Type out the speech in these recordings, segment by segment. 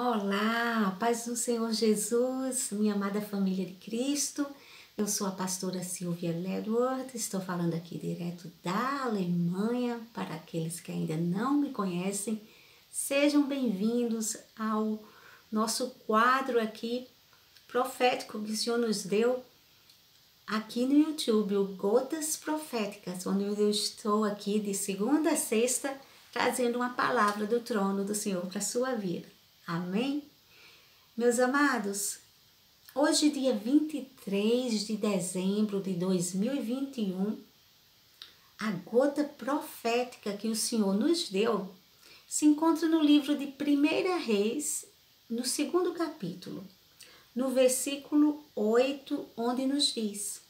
Olá, paz do Senhor Jesus, minha amada família de Cristo. Eu sou a pastora Silvia Ledward, estou falando aqui direto da Alemanha. Para aqueles que ainda não me conhecem, sejam bem-vindos ao nosso quadro aqui profético que o Senhor nos deu aqui no YouTube, o Gotas Proféticas, onde eu estou aqui de segunda a sexta trazendo uma palavra do trono do Senhor para a sua vida. Amém? Meus amados, hoje, dia 23 de dezembro de 2021, a gota profética que o Senhor nos deu se encontra no livro de 1 Reis, no 2º capítulo, no versículo 8, onde nos diz: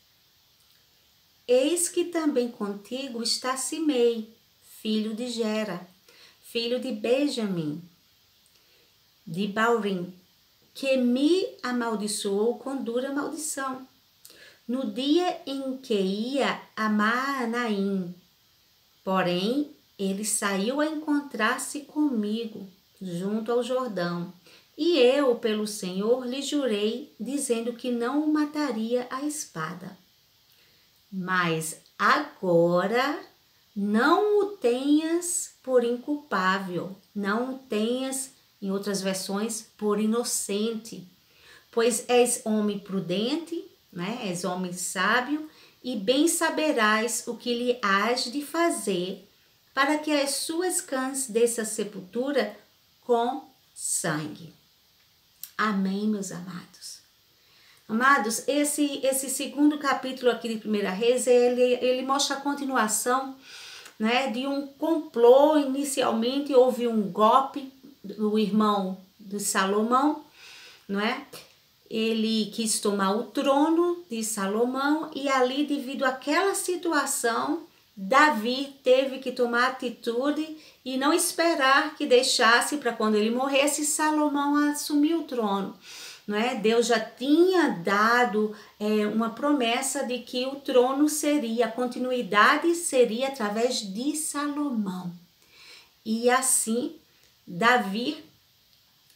Eis que também contigo está Simei, filho de Gera, filho de Benjamim, de Baurim, que me amaldiçoou com dura maldição, no dia em que ia a Maanaim. Porém, ele saiu a encontrar-se comigo junto ao Jordão, e eu, pelo Senhor, lhe jurei, dizendo que não o mataria à espada. Mas agora não o tenhas por inculpável, não o tenhas, em outras versões, por inocente, pois és homem prudente, né? És homem sábio, e bem saberás o que lhe hás de fazer, para que as suas cãs desça sepultura com sangue. Amém, meus amados. Amados, esse segundo capítulo aqui de 1 Reis, ele mostra a continuação, né, de um complô. Inicialmente houve um golpe do irmão de Salomão, não é? Ele quis tomar o trono de Salomão e ali, devido àquela situação, Davi teve que tomar atitude e não esperar que deixasse para quando ele morresse Salomão assumir o trono. Não é? Deus já tinha dado uma promessa de que o trono seria, a continuidade seria através de Salomão. E assim, Davi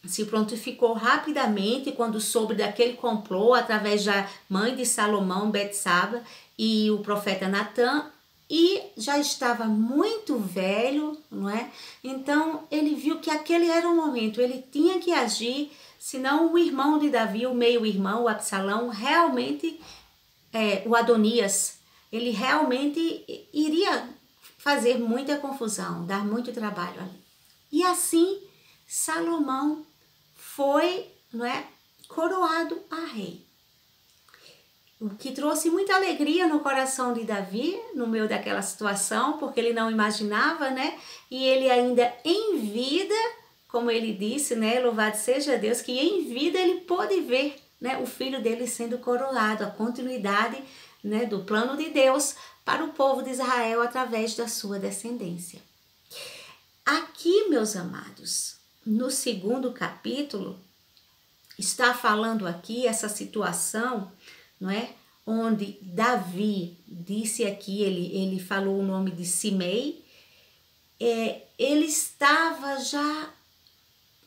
se prontificou rapidamente quando soube daquele complô através da mãe de Salomão, Betsaba, e o profeta Natã, e já estava muito velho, não é? Então ele viu que aquele era o momento, ele tinha que agir, senão o irmão de Davi, o meio-irmão, o Absalão, realmente, o Adonias, ele realmente iria fazer muita confusão, dar muito trabalho ali. E assim, Salomão foi, não é, coroado a rei. O que trouxe muita alegria no coração de Davi, no meio daquela situação, porque ele não imaginava, né? E ele ainda em vida, como ele disse, né? Louvado seja Deus, que em vida ele pôde ver, né, o filho dele sendo coroado, a continuidade, né, do plano de Deus para o povo de Israel através da sua descendência. Aqui, meus amados, no 2º capítulo, está falando aqui essa situação, não é? Onde Davi disse aqui, ele falou o nome de Simei, ele estava já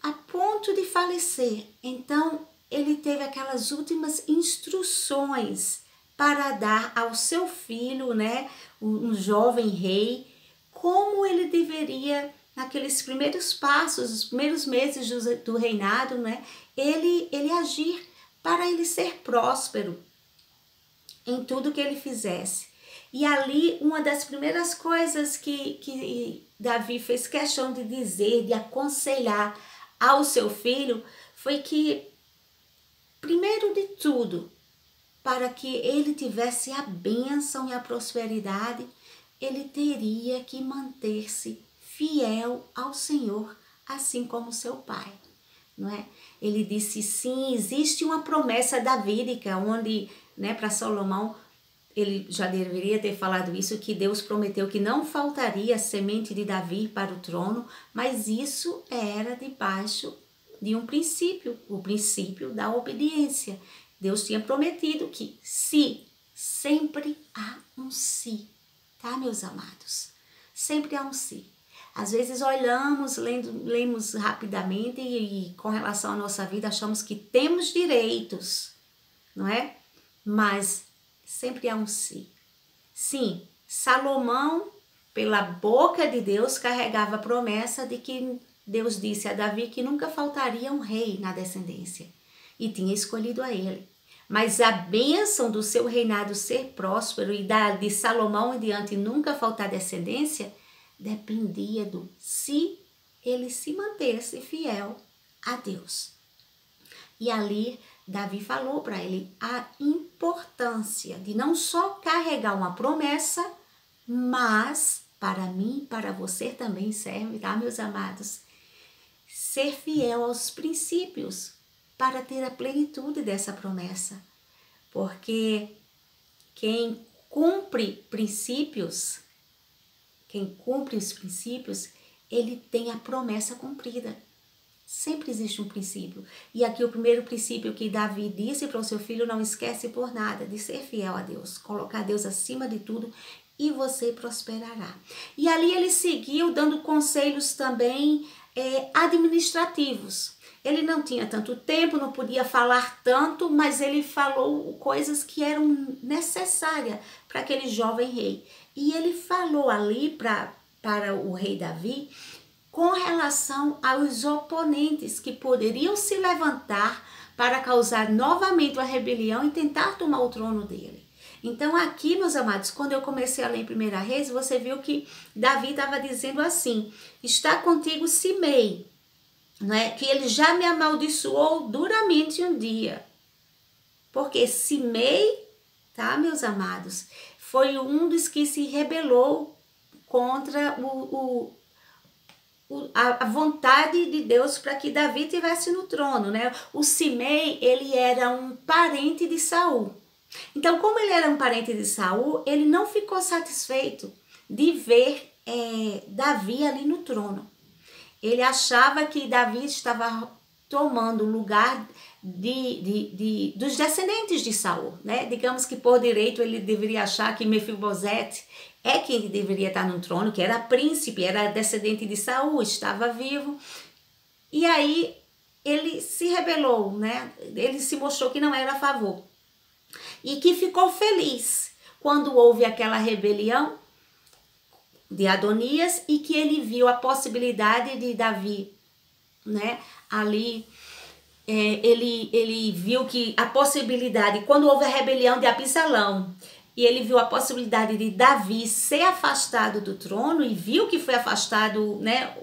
a ponto de falecer, então ele teve aquelas últimas instruções para dar ao seu filho, né, um jovem rei, como ele deveria, naqueles primeiros passos, os primeiros meses do reinado, né, ele agir para ele ser próspero em tudo que ele fizesse. E ali, uma das primeiras coisas que Davi fez questão de dizer, de aconselhar ao seu filho, foi que, primeiro de tudo, para que ele tivesse a bênção e a prosperidade, ele teria que manter-se fiel ao Senhor, assim como seu pai, não é? Ele disse, sim, existe uma promessa davídica, onde, né, para Salomão, ele já deveria ter falado isso, que Deus prometeu que não faltaria a semente de Davi para o trono, mas isso era debaixo de um princípio, o princípio da obediência. Deus tinha prometido que sempre há um se, tá, meus amados? Sempre há um se. Às vezes olhamos, lemos rapidamente e com relação à nossa vida achamos que temos direitos, não é? Mas sempre há um sim. Sim, Salomão, pela boca de Deus, carregava a promessa de que Deus disse a Davi que nunca faltaria um rei na descendência e tinha escolhido a ele. Mas a bênção do seu reinado ser próspero e de Salomão em diante nunca faltar descendência dependia do se ele se mantesse fiel a Deus. E ali Davi falou para ele a importância de não só carregar uma promessa, mas para mim e para você também serve, tá, meus amados? Ser fiel aos princípios para ter a plenitude dessa promessa. Porque quem cumpre princípios, ele tem a promessa cumprida. Sempre existe um princípio. E aqui o primeiro princípio que Davi disse para o seu filho: não esquece por nada de ser fiel a Deus, colocar Deus acima de tudo e você prosperará. E ali ele seguiu dando conselhos também administrativos. Ele não tinha tanto tempo, não podia falar tanto, mas ele falou coisas que eram necessárias para aquele jovem rei. E ele falou ali para o rei Davi com relação aos oponentes que poderiam se levantar para causar novamente uma rebelião e tentar tomar o trono dele. Então aqui, meus amados, quando eu comecei a ler em 1 Reis, você viu que Davi estava dizendo assim: está contigo Simei, né? Que ele já me amaldiçoou duramente um dia. Porque Simei, tá, meus amados, foi um dos que se rebelou contra a vontade de Deus para que Davi estivesse no trono, né? O Simei, ele era um parente de Saul. Então, como ele era um parente de Saul, ele não ficou satisfeito de ver Davi ali no trono. Ele achava que Davi estava tomando o lugar dos descendentes de Saul, né? Digamos que por direito ele deveria achar que Mefibosete é quem deveria estar no trono, que era príncipe, era descendente de Saul, estava vivo. E aí ele se rebelou, né? Ele se mostrou que não era a favor. E que ficou feliz quando houve aquela rebelião de Adonias e que ele viu a possibilidade de Davi, né? Ali ele viu que a possibilidade, quando houve a rebelião de Absalão, e ele viu a possibilidade de Davi ser afastado do trono e viu que foi afastado, né,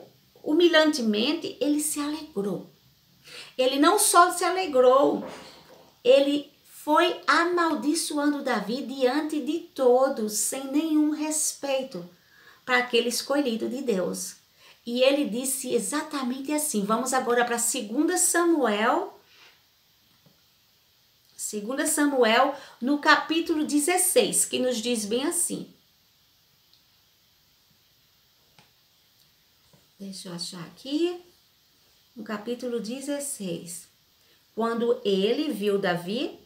humilhantemente, ele se alegrou. Ele não só se alegrou, ele foi amaldiçoando Davi diante de todos, sem nenhum respeito para aquele escolhido de Deus. E ele disse exatamente assim. Vamos agora para 2 Samuel. 2 Samuel, no capítulo 16, que nos diz bem assim. Deixa eu achar aqui. No capítulo 16. Quando ele viu Davi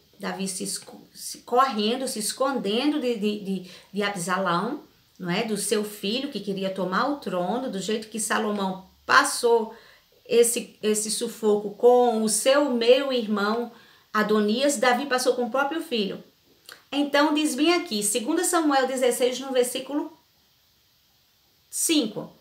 correndo, se escondendo de Absalão, não é? Do seu filho que queria tomar o trono, do jeito que Salomão passou esse sufoco com o seu meio-irmão Adonias, Davi passou com o próprio filho. Então diz bem aqui, 2 Samuel 16, no versículo 5.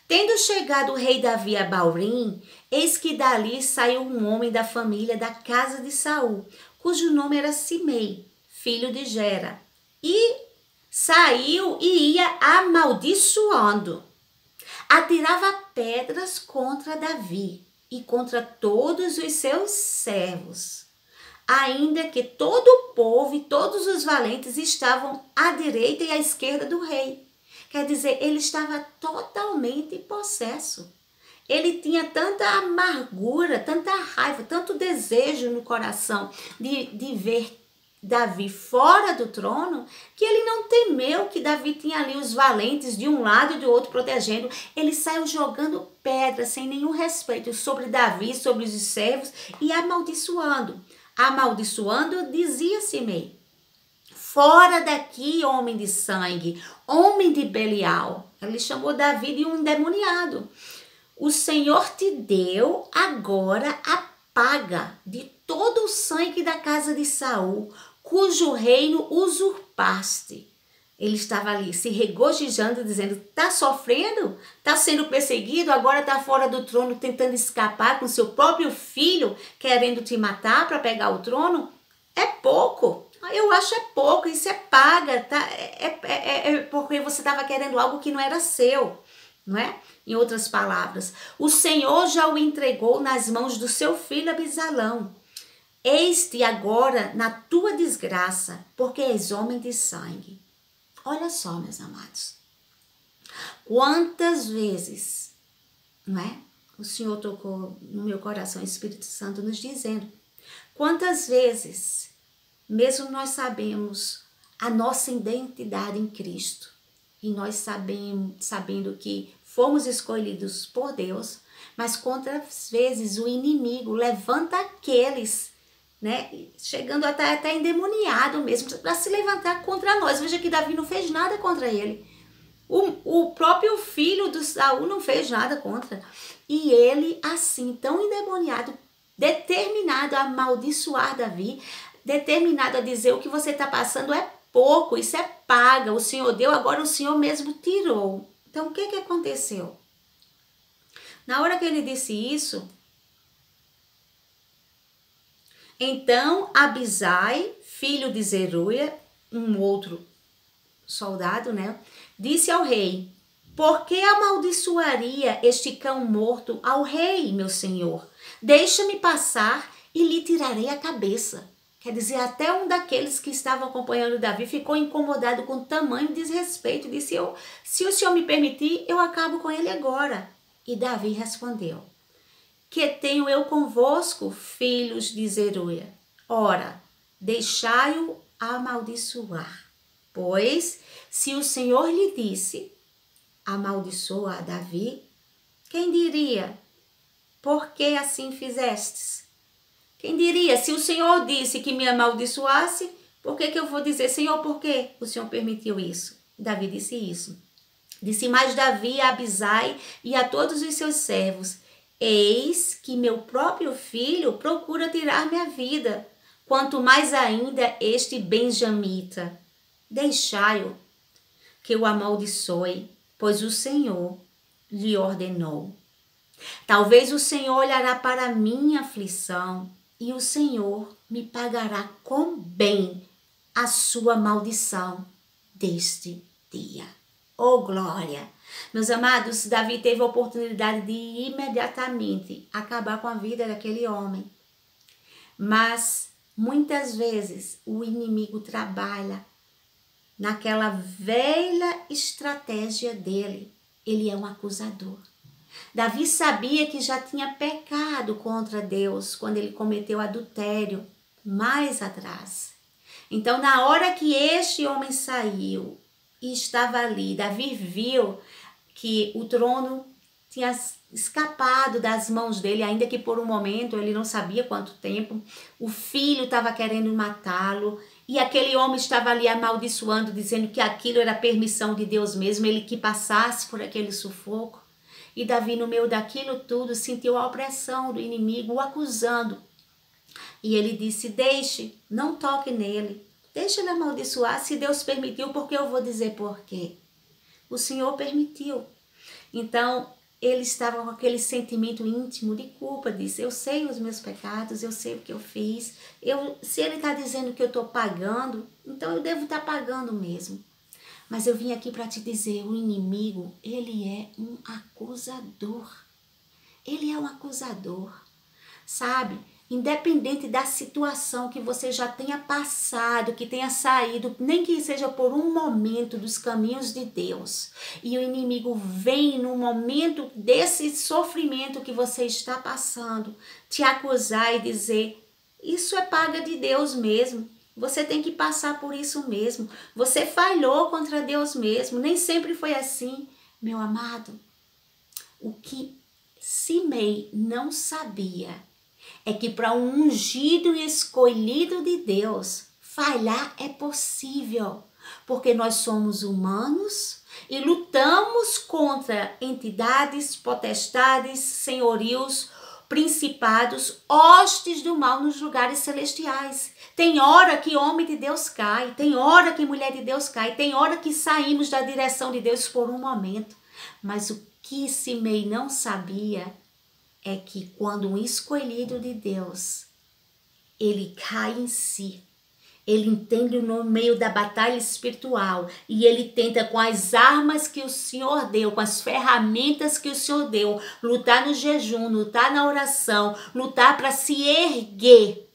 Tendo chegado o rei Davi a Baurim, eis que dali saiu um homem da família da casa de Saul, cujo nome era Simei, filho de Gera, e saiu e ia amaldiçoando. Atirava pedras contra Davi e contra todos os seus servos, ainda que todo o povo e todos os valentes estavam à direita e à esquerda do rei. Quer dizer, ele estava totalmente possesso. Ele tinha tanta amargura, tanta raiva, tanto desejo no coração de ver Davi fora do trono, que ele não temeu que Davi tinha ali os valentes de um lado e do outro protegendo. Ele saiu jogando pedras sem nenhum respeito sobre Davi, sobre os servos e amaldiçoando. Amaldiçoando, dizia Simei: fora daqui, homem de sangue, homem de Belial. Ele chamou Davi de um endemoniado. O Senhor te deu agora a paga de todo o sangue da casa de Saul, cujo reino usurpaste. Ele estava ali se regozijando, dizendo, está sofrendo? Está sendo perseguido? Agora está fora do trono, tentando escapar com seu próprio filho, querendo te matar para pegar o trono? É pouco. Eu acho pouco, isso é paga, tá? Porque você estava querendo algo que não era seu, não é? Em outras palavras, o Senhor já o entregou nas mãos do seu filho Absalão. Eis-te agora na tua desgraça, porque és homem de sangue. Olha só, meus amados, quantas vezes, não é? O Senhor tocou no meu coração, o Espírito Santo nos dizendo, quantas vezes, mesmo nós sabemos a nossa identidade em Cristo, e nós sabendo que fomos escolhidos por Deus, mas quantas vezes o inimigo levanta aqueles, né, chegando até endemoniado mesmo, para se levantar contra nós. Veja que Davi não fez nada contra ele. O próprio filho de Saul não fez nada contra. E ele, assim, tão endemoniado, determinado a amaldiçoar Davi, determinado a dizer o que você está passando é pouco, isso é paga, o Senhor deu, agora o Senhor mesmo tirou. Então, o que aconteceu? Na hora que ele disse isso, então Abisai, filho de Zeruia, um outro soldado, né, disse ao rei, por que amaldiçoaria este cão morto ao rei, meu senhor? Deixa-me passar e lhe tirarei a cabeça. Quer dizer, até um daqueles que estavam acompanhando Davi ficou incomodado com tamanho desrespeito. Disse, se o Senhor me permitir, eu acabo com ele agora. E Davi respondeu, que tenho eu convosco, filhos de Zeruia? Ora, deixai-o amaldiçoar. Pois, se o Senhor lhe disse, amaldiçoa a Davi, quem diria, por que assim fizestes? Quem diria, se o Senhor disse que me amaldiçoasse, por que eu vou dizer, Senhor, por que o Senhor permitiu isso? Davi disse isso. Disse mais Davi a Abisai e a todos os seus servos, eis que meu próprio filho procura tirar minha vida, quanto mais ainda este benjamita. Deixai-o que o amaldiçoe, pois o Senhor lhe ordenou. Talvez o Senhor olhará para a minha aflição, e o Senhor me pagará com bem a sua maldição deste dia. Oh, glória! Meus amados, Davi teve a oportunidade de imediatamente acabar com a vida daquele homem. Mas, muitas vezes, o inimigo trabalha naquela velha estratégia dele. Ele é um acusador. Davi sabia que já tinha pecado contra Deus quando ele cometeu adultério mais atrás. Então, na hora que este homem saiu e estava ali, Davi viu que o trono tinha escapado das mãos dele, ainda que por um momento, ele não sabia quanto tempo. O filho estava querendo matá-lo e aquele homem estava ali amaldiçoando, dizendo que aquilo era permissão de Deus mesmo, ele que passasse por aquele sufoco. E Davi, no meio daquilo tudo, sentiu a opressão do inimigo, o acusando. E ele disse, deixe, não toque nele, deixe ele amaldiçoar, se Deus permitiu, porque eu vou dizer por quê. O Senhor permitiu. Então, ele estava com aquele sentimento íntimo de culpa, disse, eu sei os meus pecados, eu sei o que eu fiz, se ele está dizendo que eu estou pagando, então eu devo estar pagando mesmo. Mas eu vim aqui para te dizer, o inimigo, ele é um acusador. Ele é um acusador, sabe? Independente da situação que você já tenha passado, que tenha saído, nem que seja por um momento dos caminhos de Deus, e o inimigo vem no momento desse sofrimento que você está passando, te acusar e dizer, isso é paga de Deus mesmo. Você tem que passar por isso mesmo. Você falhou contra Deus mesmo. Nem sempre foi assim, meu amado. O que Simei não sabia é que para um ungido e escolhido de Deus, falhar é possível. Porque nós somos humanos e lutamos contra entidades, potestades, senhorios, principados, hostes do mal nos lugares celestiais. Tem hora que homem de Deus cai, tem hora que mulher de Deus cai, tem hora que saímos da direção de Deus por um momento. Mas o que Simei não sabia é que quando um escolhido de Deus, ele cai em si, ele entende no meio da batalha espiritual e ele tenta com as armas que o Senhor deu, com as ferramentas que o Senhor deu, lutar no jejum, lutar na oração, lutar para se erguer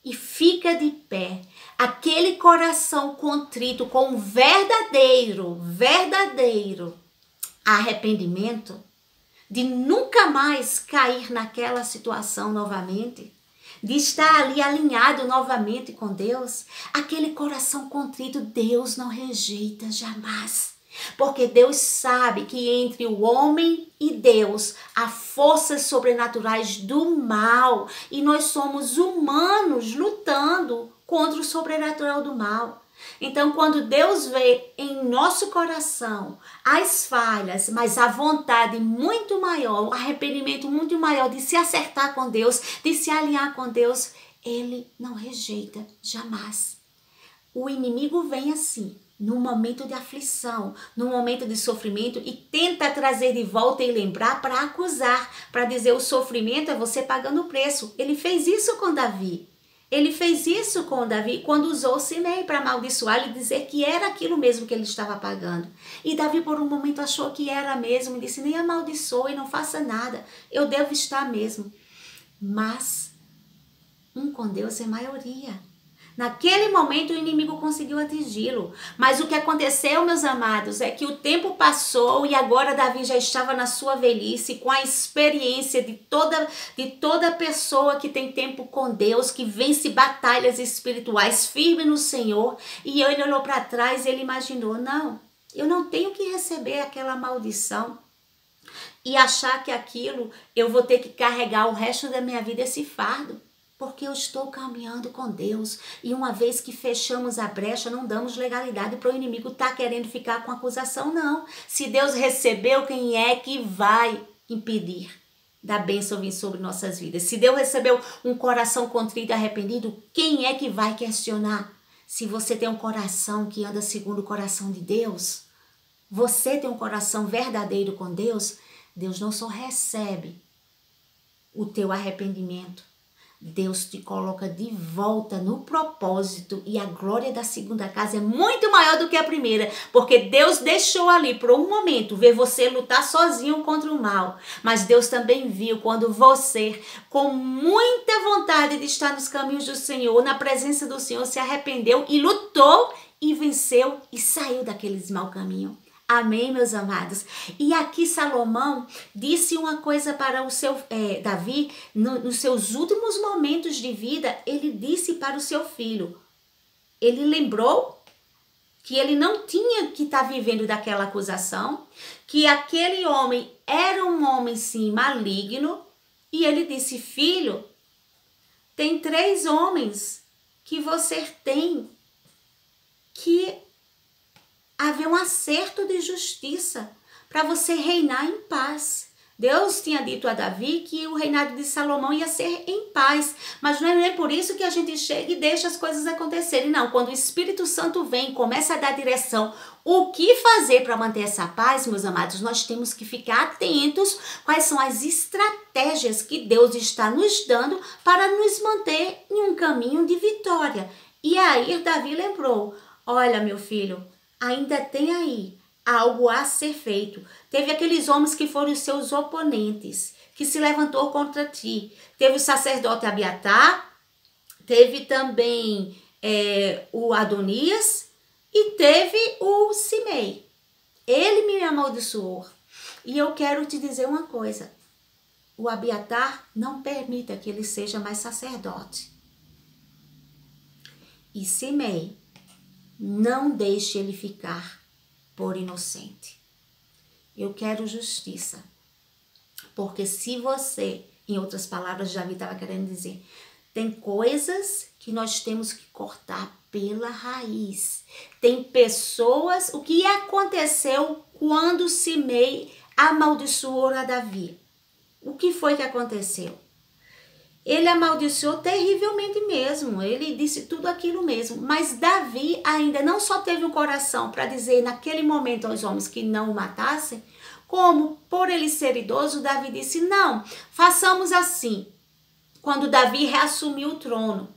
e fica de pé. Aquele coração contrito com verdadeiro arrependimento de nunca mais cair naquela situação novamente, de estar ali alinhado novamente com Deus, aquele coração contrito Deus não rejeita jamais. Porque Deus sabe que entre o homem e Deus há forças sobrenaturais do mal e nós somos humanos lutando contra o sobrenatural do mal. Então, quando Deus vê em nosso coração as falhas, mas a vontade muito maior, o arrependimento muito maior de se acertar com Deus, de se alinhar com Deus, Ele não rejeita jamais. O inimigo vem assim, num momento de aflição, num momento de sofrimento e tenta trazer de volta e lembrar para acusar, para dizer o sofrimento é você pagando o preço. Ele fez isso com Davi. Ele fez isso com Davi quando usou Simei para amaldiçoar e dizer que era aquilo mesmo que ele estava pagando. E Davi por um momento achou que era mesmo e disse, nem amaldiçoe, não faça nada, eu devo estar mesmo. Mas um com Deus é maioria. Naquele momento o inimigo conseguiu atingi-lo. Mas o que aconteceu, meus amados, é que o tempo passou e agora Davi já estava na sua velhice, com a experiência de toda pessoa que tem tempo com Deus, que vence batalhas espirituais, firme no Senhor. E ele olhou para trás e ele imaginou, não, eu não tenho que receber aquela maldição e achar que aquilo eu vou ter que carregar o resto da minha vida esse fardo. Porque eu estou caminhando com Deus e uma vez que fechamos a brecha, não damos legalidade para o inimigo estar querendo ficar com acusação, não. Se Deus recebeu, quem é que vai impedir da bênção vir sobre nossas vidas? Se Deus recebeu um coração contrito e arrependido, quem é que vai questionar? Se você tem um coração que anda segundo o coração de Deus, você tem um coração verdadeiro com Deus, Deus não só recebe o teu arrependimento, Deus te coloca de volta no propósito e a glória da segunda casa é muito maior do que a primeira, porque Deus deixou ali por um momento ver você lutar sozinho contra o mal, mas Deus também viu quando você, com muita vontade de estar nos caminhos do Senhor, na presença do Senhor, se arrependeu e lutou e venceu e saiu daqueles mau caminhos. Amém, meus amados? E aqui Salomão disse uma coisa para o seu Davi, nos seus últimos momentos de vida, ele disse para o seu filho, ele lembrou que ele não tinha que estar vivendo daquela acusação, que aquele homem era um homem sim maligno, e ele disse, filho, tem 3 homens que você tem que haver um acerto de justiça para você reinar em paz. Deus tinha dito a Davi que o reinado de Salomão ia ser em paz, mas não é por isso que a gente chega e deixa as coisas acontecerem, não. Quando o Espírito Santo vem e começa a dar direção, o que fazer para manter essa paz, meus amados, nós temos que ficar atentos quais são as estratégias que Deus está nos dando para nos manter em um caminho de vitória. E aí Davi lembrou, olha meu filho, ainda tem aí algo a ser feito. Teve aqueles homens que foram os seus oponentes, que se levantou contra ti. Teve o sacerdote Abiatar, teve também o Adonias e teve o Simei. Ele me amaldiçoou. E eu quero te dizer uma coisa. O Abiatar não permita que ele seja mais sacerdote. E Simei, não deixe ele ficar por inocente. Eu quero justiça. Porque se você, em outras palavras, Davi estava querendo dizer, Tem coisas que nós temos que cortar pela raiz. Tem pessoas... O que aconteceu quando Simei amaldiçoou a Davi? O que foi que aconteceu? Ele amaldiçoou terrivelmente mesmo. Ele disse tudo aquilo mesmo. Mas Davi ainda não só teve o coração para dizer naquele momento aos homens que não o matassem, como por ele ser idoso, Davi disse, não, façamos assim. Quando Davi reassumiu o trono,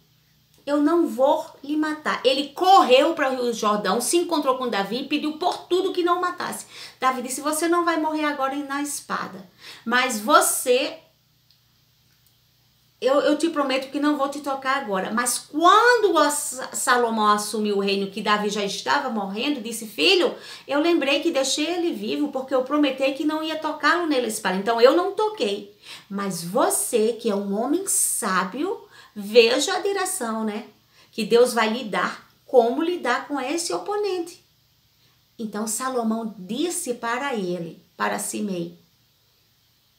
eu não vou lhe matar. Ele correu para o Rio Jordão, se encontrou com Davi e pediu por tudo que não o matasse. Davi disse, você não vai morrer agora na espada, mas você... Eu te prometo que não vou te tocar agora. Mas quando Salomão assumiu o reino, que Davi já estava morrendo, disse, filho, eu lembrei que deixei ele vivo, porque eu prometi que não ia tocá-lo nele espada. Então eu não toquei. Mas você, que é um homem sábio, veja a direção, né? Que Deus vai lhe dar, como lidar com esse oponente. Então Salomão disse para ele, para Simei,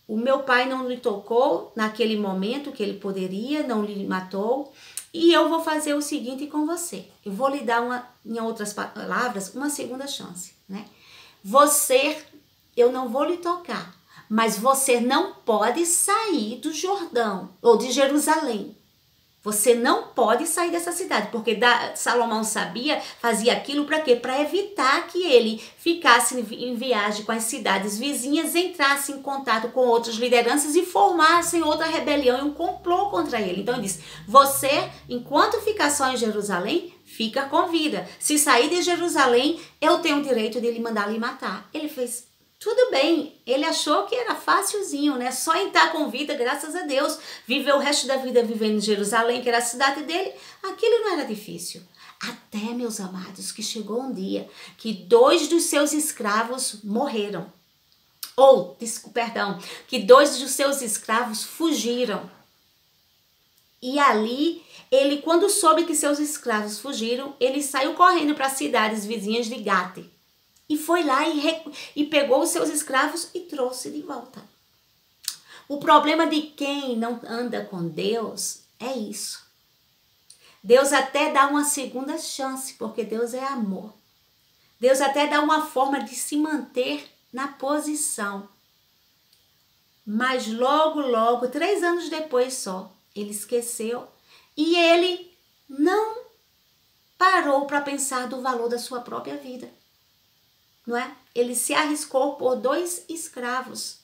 o meu pai não lhe tocou naquele momento que ele poderia, não lhe matou. E eu vou fazer o seguinte com você. Eu vou lhe dar, em outras palavras, uma segunda chance, né? Você, eu não vou lhe tocar, mas você não pode sair do Jordão ou de Jerusalém. Você não pode sair dessa cidade, porque Salomão sabia, fazia aquilo para quê? Para evitar que ele ficasse em viagem com as cidades vizinhas, entrasse em contato com outras lideranças e formassem outra rebelião e um complô contra ele. Então ele disse, você, enquanto ficar só em Jerusalém, fica com vida. Se sair de Jerusalém, eu tenho o direito de lhe mandar lhe matar. Ele fez... Tudo bem, ele achou que era facilzinho, né? Só entrar com vida, graças a Deus. Viver o resto da vida vivendo em Jerusalém, que era a cidade dele, aquilo não era difícil. Até, meus amados, que chegou um dia que 2 dos seus escravos morreram. Que 2 dos seus escravos fugiram. E ali, ele, quando soube que seus escravos fugiram, ele saiu correndo para as cidades vizinhas de Gate. E foi lá e pegou os seus escravos e trouxe de volta. O problema de quem não anda com Deus é isso. Deus até dá uma segunda chance, porque Deus é amor. Deus até dá uma forma de se manter na posição. Mas logo, 3 anos depois só, ele esqueceu e ele não parou para pensar do valor da sua própria vida. Não é? Ele se arriscou por 2 escravos.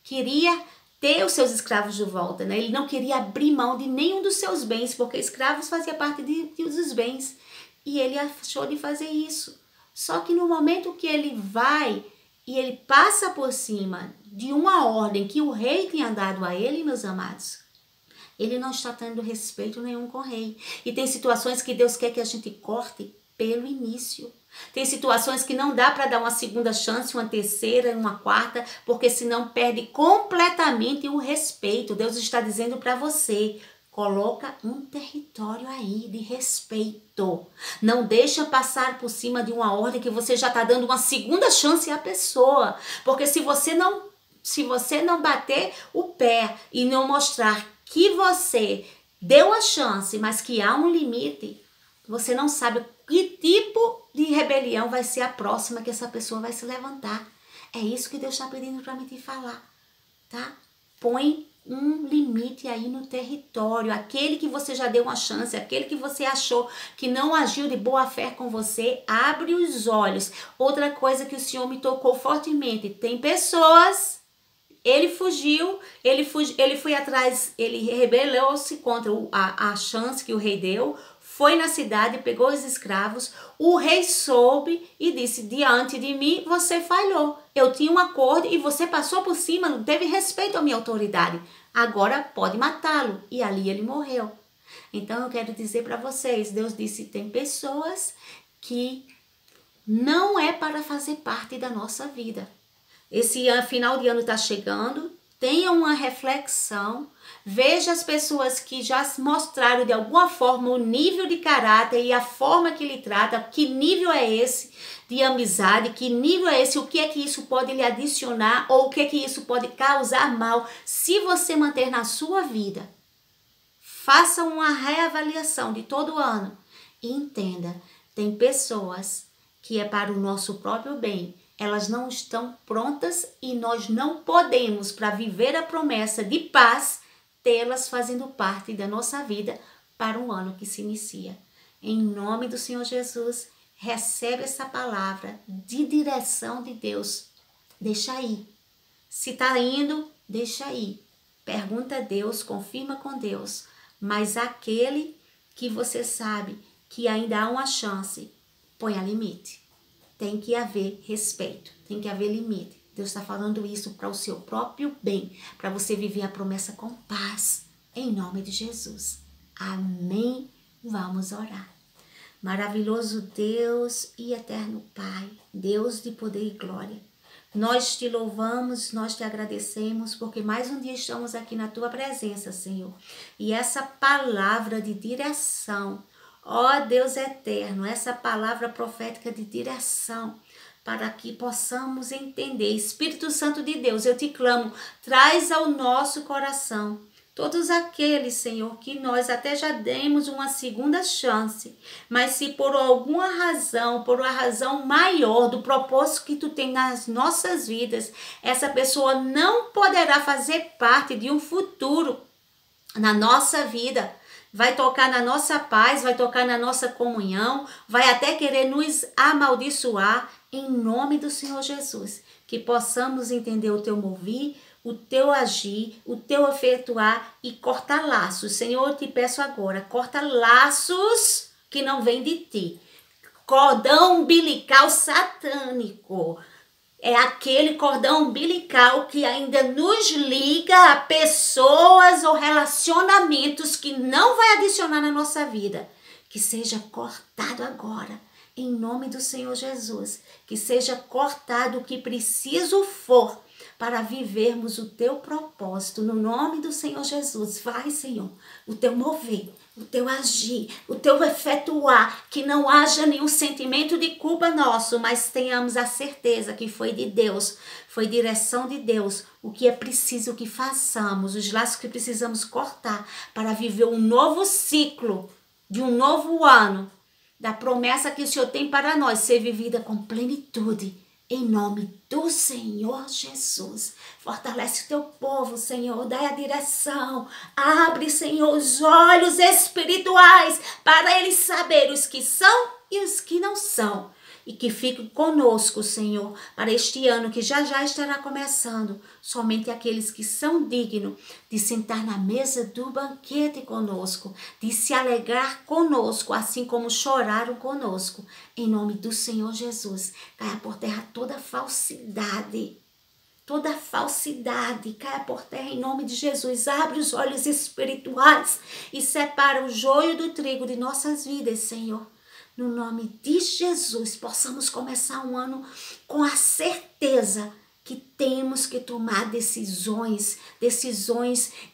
Queria ter os seus escravos de volta, né? Ele não queria abrir mão de nenhum dos seus bens, porque escravos fazia parte dos bens. E ele achou de fazer isso. Só que no momento que ele vai e ele passa por cima de uma ordem que o rei tinha dado a ele, meus amados, ele não está tendo respeito nenhum com o rei. E tem situações que Deus quer que a gente corte pelo início. Tem situações que não dá para dar uma segunda chance, uma terceira, uma quarta, porque senão perde completamente o respeito. Deus está dizendo para você, coloca um território aí de respeito. Não deixa passar por cima de uma ordem que você já está dando uma segunda chance à pessoa. Porque se você não bater o pé e não mostrar que você deu a chance, mas que há um limite, você não sabe que tipo de rebelião vai ser a próxima que essa pessoa vai se levantar. É isso que Deus está pedindo para me te falar, tá? Põe um limite aí no território. Aquele que você já deu uma chance, aquele que você achou que não agiu de boa fé com você, abre os olhos. Outra coisa que o Senhor me tocou fortemente, tem pessoas... Ele fugiu, ele foi atrás, ele rebelou-se contra a chance que o rei deu, foi na cidade, pegou os escravos, o rei soube e disse, diante de mim você falhou, eu tinha um acordo e você passou por cima, não teve respeito à minha autoridade, agora pode matá-lo. E ali ele morreu. Então eu quero dizer para vocês, Deus disse, tem pessoas que não é para fazer parte da nossa vida. Esse final de ano está chegando, tenha uma reflexão, veja as pessoas que já mostraram de alguma forma o nível de caráter e a forma que lhe trata, que nível é esse de amizade, que nível é esse, o que é que isso pode lhe adicionar ou o que é que isso pode causar mal. Se você manter na sua vida, faça uma reavaliação de todo o ano e entenda, tem pessoas que é para o nosso próprio bem. Elas não estão prontas e nós não podemos, para viver a promessa de paz, tê-las fazendo parte da nossa vida para um ano que se inicia. Em nome do Senhor Jesus, recebe essa palavra de direção de Deus. Deixa aí. Se está indo, deixa aí. Pergunta a Deus, confirma com Deus. Mas aquele que você sabe que ainda há uma chance, ponha limite. Tem que haver respeito, tem que haver limite. Deus está falando isso para o seu próprio bem, para você viver a promessa com paz, em nome de Jesus. Amém? Vamos orar. Maravilhoso Deus e eterno Pai, Deus de poder e glória, nós te louvamos, nós te agradecemos, porque mais um dia estamos aqui na tua presença, Senhor. E essa palavra de direção, ó Deus eterno, essa palavra profética de direção, para que possamos entender. Espírito Santo de Deus, eu te clamo, traz ao nosso coração todos aqueles, Senhor, que nós até já demos uma segunda chance, mas se por alguma razão, por uma razão maior do propósito que tu tem nas nossas vidas, essa pessoa não poderá fazer parte de um futuro na nossa vida, vai tocar na nossa paz, vai tocar na nossa comunhão, vai até querer nos amaldiçoar, em nome do Senhor Jesus, que possamos entender o teu mover, o teu agir, o teu efetuar e cortar laços. Senhor, eu te peço agora, corta laços que não vêm de ti. Cordão umbilical satânico. É aquele cordão umbilical que ainda nos liga a pessoas ou relacionamentos que não vai adicionar na nossa vida. Que seja cortado agora, em nome do Senhor Jesus. Que seja cortado o que preciso for para vivermos o teu propósito, no nome do Senhor Jesus. Vai, Senhor, o teu mover, o teu agir, o teu efetuar, que não haja nenhum sentimento de culpa nosso, mas tenhamos a certeza que foi de Deus, foi direção de Deus, o que é preciso que façamos, os laços que precisamos cortar para viver um novo ciclo, de um novo ano, da promessa que o Senhor tem para nós, ser vivida com plenitude. Em nome do Senhor Jesus, fortalece o teu povo, Senhor, dá a direção, abre, Senhor, os olhos espirituais para eles saberem os que são e os que não são. E que fique conosco, Senhor, para este ano que já estará começando, somente aqueles que são dignos de sentar na mesa do banquete conosco, de se alegrar conosco, assim como choraram conosco. Em nome do Senhor Jesus, caia por terra toda falsidade. Toda falsidade caia por terra em nome de Jesus. Abre os olhos espirituais e separa o joio do trigo de nossas vidas, Senhor. No nome de Jesus, possamos começar um ano com a certeza que temos que tomar decisões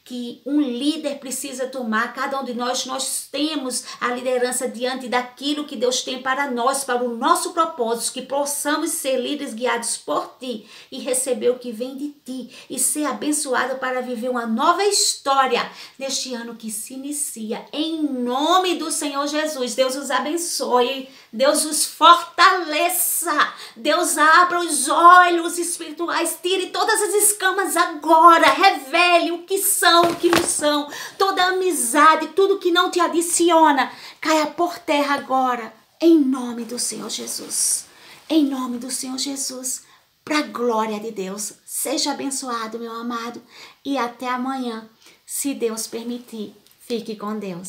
que um líder precisa tomar. Cada um de nós temos a liderança diante daquilo que Deus tem para nós, para o nosso propósito, que possamos ser líderes guiados por ti e receber o que vem de ti e ser abençoado para viver uma nova história neste ano que se inicia. Em nome do Senhor Jesus, Deus os abençoe, Deus os fortaleça, Deus abra os olhos espirituais, tire todas as escamas agora, revele o que são, o que não são, toda amizade, tudo que não te adiciona, caia por terra agora, em nome do Senhor Jesus, em nome do Senhor Jesus, para a glória de Deus. Seja abençoado, meu amado, e até amanhã, se Deus permitir. Fique com Deus.